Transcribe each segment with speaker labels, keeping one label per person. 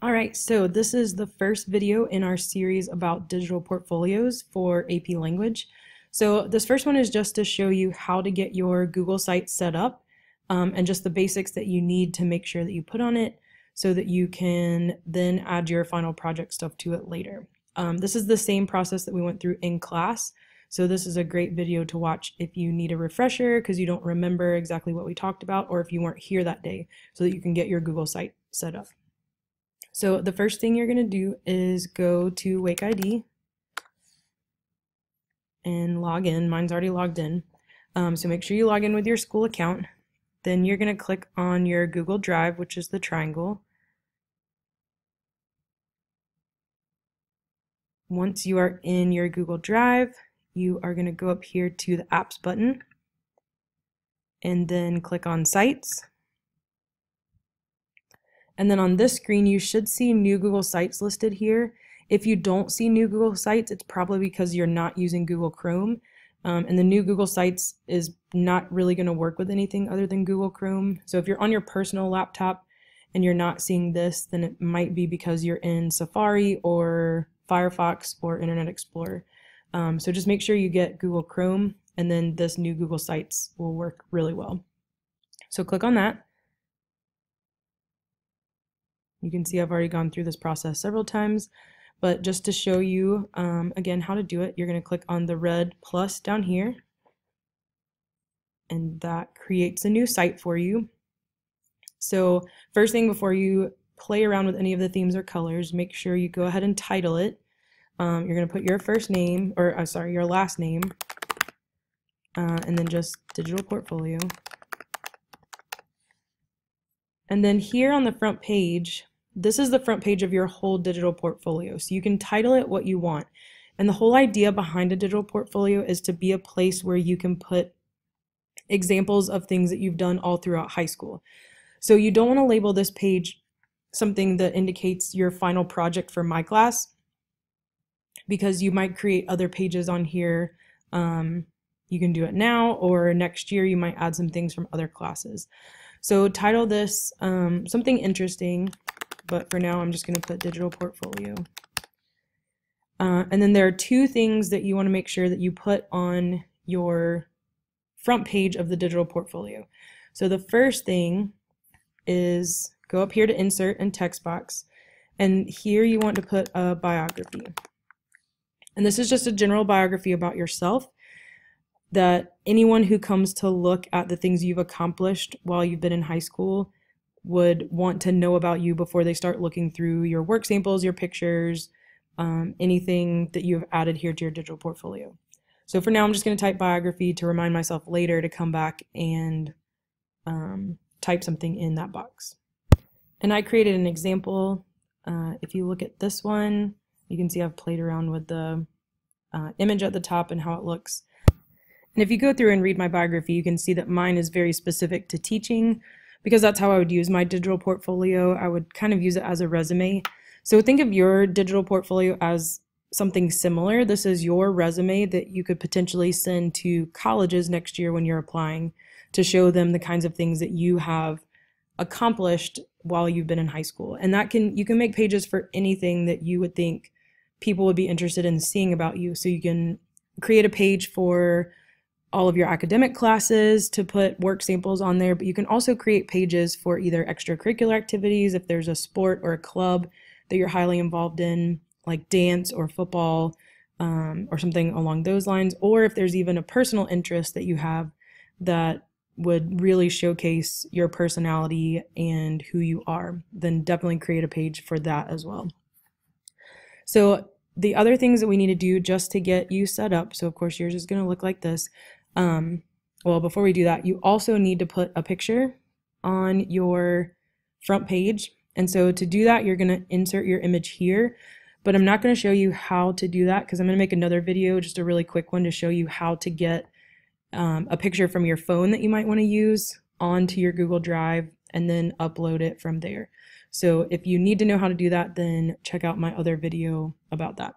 Speaker 1: All right, so this is the first video in our series about digital portfolios for AP Language. So this first one is just to show you how to get your Google site set up and just the basics that you need to make sure that you put on it so that you can then add your final project stuff to it later. This is the same process that we went through in class. So this is a great video to watch if you need a refresher because you don't remember exactly what we talked about, or if you weren't here that day, so that you can get your Google site set up. So the first thing you're going to do is go to Wake ID and log in. Mine's already logged in. So make sure you log in with your school account. Then you're going to click on your Google Drive, which is the triangle. Once you are in your Google Drive, you are going to go up here to the Apps button and then click on Sites. And then on this screen, you should see new Google Sites listed here. If you don't see new Google Sites, it's probably because you're not using Google Chrome. And the new Google Sites is not really going to work with anything other than Google Chrome. So if you're on your personal laptop and you're not seeing this, then it might be because you're in Safari or Firefox or Internet Explorer. So just make sure you get Google Chrome, and then this new Google Sites will work really well. So click on that. You can see I've already gone through this process several times, but just to show you again how to do it, you're going to click on the red plus down here, and that creates a new site for you. So first thing, before you play around with any of the themes or colors, make sure you go ahead and title it. You're going to put your first name, or your last name, and then just digital portfolio. And then here on the front page, this is the front page of your whole digital portfolio. So you can title it what you want. And the whole idea behind a digital portfolio is to be a place where you can put examples of things that you've done all throughout high school. So you don't want to label this page something that indicates your final project for my class, because you might create other pages on here. You can do it now, or next year you might add some things from other classes. So title this something interesting, but for now I'm just going to put digital portfolio. And then there are two things that you want to make sure that you put on your front page of the digital portfolio. So the first thing is go up here to insert and text box, and here you want to put a biography. And this is just a general biography about yourself that anyone who comes to look at the things you've accomplished while you've been in high school would want to know about you before they start looking through your work samples, your pictures, anything that you have added here to your digital portfolio. So for now, I'm just going to type biography to remind myself later to come back and type something in that box. And I created an example. If you look at this one, you can see I've played around with the image at the top and how it looks. And if you go through and read my biography, you can see that mine is very specific to teaching, because that's how I would use my digital portfolio. I would kind of use it as a resume. So think of your digital portfolio as something similar. This is your resume that you could potentially send to colleges next year when you're applying, to show them the kinds of things that you have accomplished while you've been in high school. And that you can make pages for anything that you would think people would be interested in seeing about you. So you can create a page for all of your academic classes to put work samples on there, but you can also create pages for either extracurricular activities, if there's a sport or a club that you're highly involved in, like dance or football, or something along those lines, or if there's even a personal interest that you have that would really showcase your personality and who you are, then definitely create a page for that as well. So the other things that we need to do just to get you set up, so of course yours is going to look like this. Well, before we do that, you also need to put a picture on your front page. And so to do that, you're going to insert your image here, but I'm not going to show you how to do that because I'm going to make another video, just a really quick one, to show you how to get a picture from your phone that you might want to use onto your Google Drive and then upload it from there. So if you need to know how to do that, then check out my other video about that.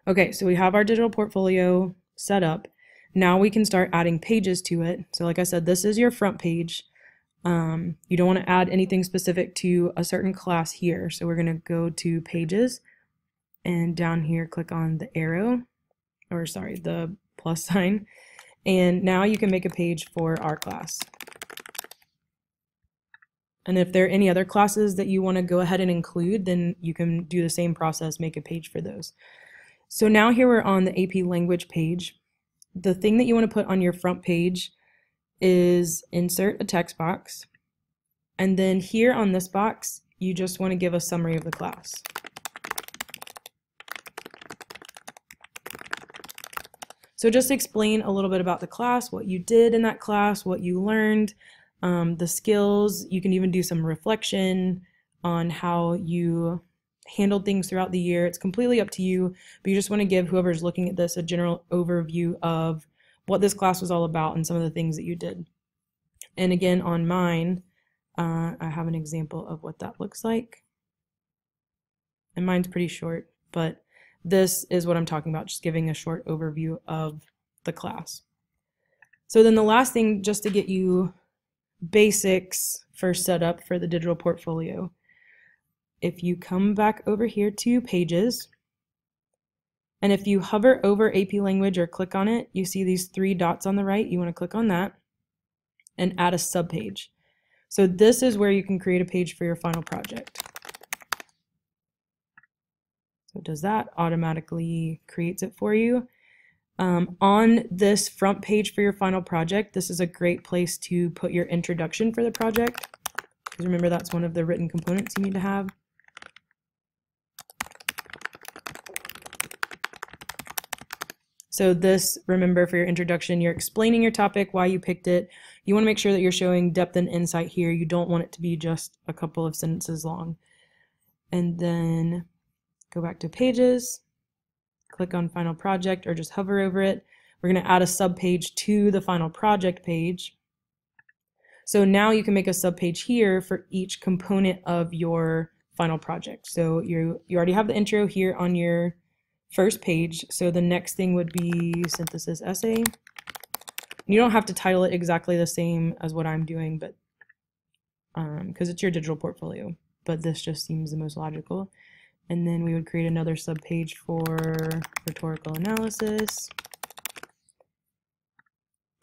Speaker 1: Okay, so we have our digital portfolio set up. Now we can start adding pages to it. So like I said, this is your front page. You don't want to add anything specific to a certain class here. So we're going to go to Pages, and down here click on the arrow, or sorry, the plus sign. And now you can make a page for our class. And if there are any other classes that you want to go ahead and include, then you can do the same process, make a page for those. So now here we're on the AP language page. The thing that you want to put on your front page is insert a text box. And then here on this box, you just want to give a summary of the class. So just explain a little bit about the class, what you did in that class, what you learned, the skills. You can even do some reflection on how you handled things throughout the year. It's completely up to you, but you just want to give whoever's looking at this a general overview of what this class was all about and some of the things that you did. And again, on mine, I have an example of what that looks like. And mine's pretty short, but this is what I'm talking about, just giving a short overview of the class. So then the last thing, just to get you basics for setup for the digital portfolio, if you come back over here to Pages, and if you hover over AP Language or click on it, you see these 3 dots on the right. You want to click on that and add a subpage. So this is where you can create a page for your final project. So it does that, automatically creates it for you. On this front page for your final project, this is a great place to put your introduction for the project, because remember that's one of the written components you need to have. So this, remember, for your introduction, you're explaining your topic, why you picked it. You want to make sure that you're showing depth and insight here. You don't want it to be just a couple of sentences long. And then go back to Pages, click on Final Project, or just hover over it. We're going to add a subpage to the Final Project page. So now you can make a subpage here for each component of your final project. So you already have the intro here on your first page. So the next thing would be synthesis essay. You don't have to title it exactly the same as what I'm doing, but because it's your digital portfolio, but this just seems the most logical. And then we would create another subpage for rhetorical analysis.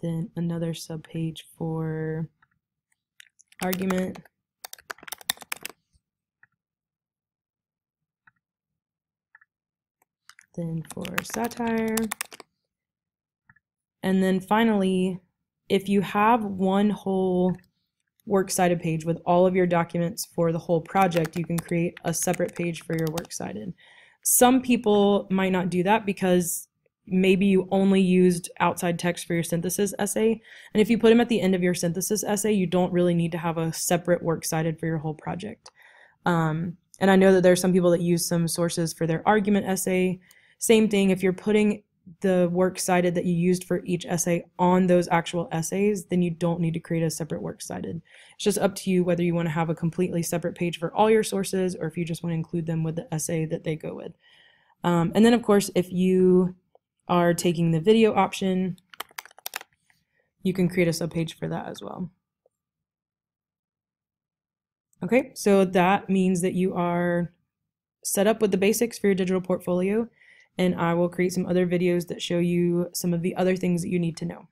Speaker 1: Then another subpage for argument. Then for satire. And then finally, if you have one whole works cited page with all of your documents for the whole project, you can create a separate page for your works cited. Some people might not do that because maybe you only used outside text for your synthesis essay. And if you put them at the end of your synthesis essay, you don't really need to have a separate works cited for your whole project. And I know that there are some people that use some sources for their argument essay. Same thing, if you're putting the works cited that you used for each essay on those actual essays, then you don't need to create a separate works cited. It's just up to you whether you want to have a completely separate page for all your sources or if you just want to include them with the essay that they go with. And then, of course, if you are taking the video option, you can create a subpage for that as well. Okay, so that means that you are set up with the basics for your digital portfolio, and I will create some other videos that show you some of the other things that you need to know.